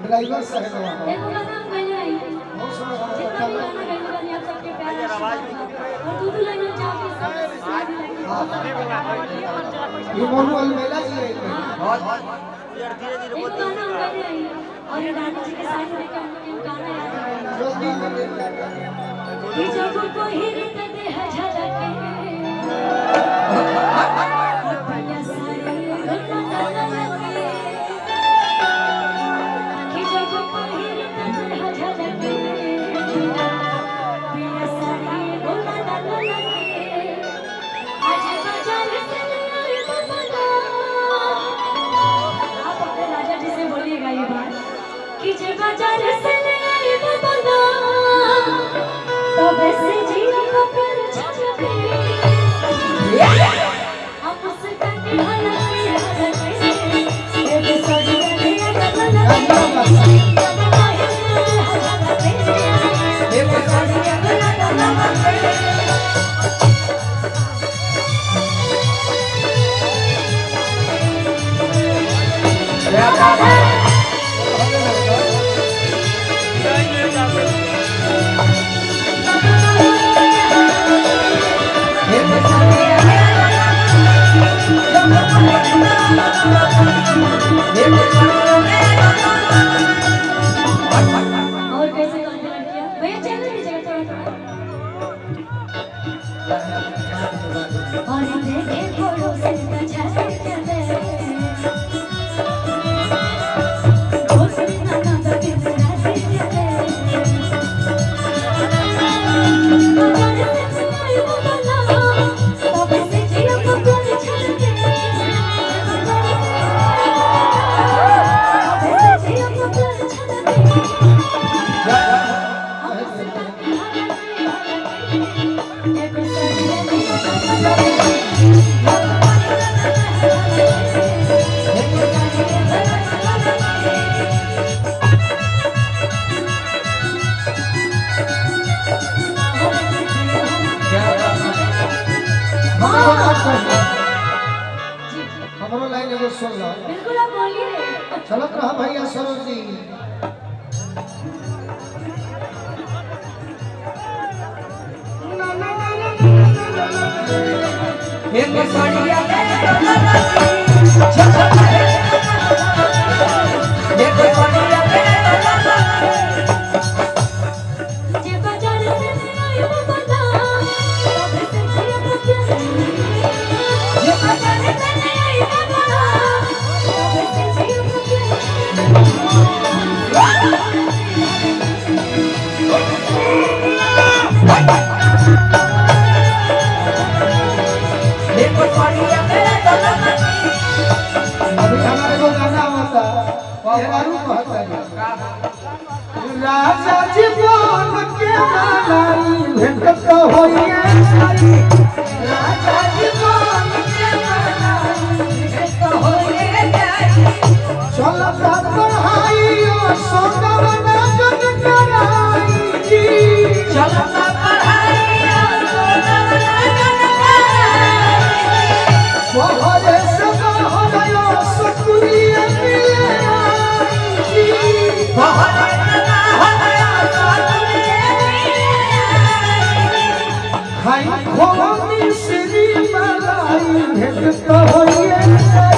driver साहब एक गाना गले आई जितना भी गाना गले वाली आप सबके प्यार आशीर्वाद और दूध लाइन जाके ये मोनू मेला जी है बहुत एक गाना गले आई और ये रानी जी के साथ लेके हम लोग गाना याद है जल्दी कि जब कोई रित दे झलके पिया सारे गन्ना लगे कि जब कोई रित दे झलके पिया सारे गन्ना लगे आज बाजार से आई बबला आप अपने राजा जी से बोलिएगा ये बात कि जब बाजार से आई बबला तब से जिया का प्यार छलके हम उसका हलके ये बेसरिया दिया कबला ये बेसरिया दिया कबला और कैसे गाते लड़कियां भैया चल लीजिए थोड़ा और देखे फोटो से छाते चले दोस्त ना ना के रास्ते चले बाजार से आई बबला तब से जिया को प्यार छलके तब से जिया को प्यार छलके हमारा लाइन एगो सुन लो बिल्कुल आप बोलिए चलत रहा भैया सरोज जी एक सड़िया जे बाजार से आई बबला तब से जिया को प्यार जे बाजार से आई बबला तब से जिया को अभी हमारे को गाना होता पवारू कहता है राजा जी बोल के मालाई भेंट तो होइए राजा जी बोल के मालाई भेंट तो होइए चलो पढ़ाई और सोगवना जग कराई जी चलो पढ़ाई और सोगवना जग कराई सोहरे से होयो सकुरिया मिले जी सोहरे से होयो सकुरिया खाई खोनी श्री मलाई भेंट तो होइए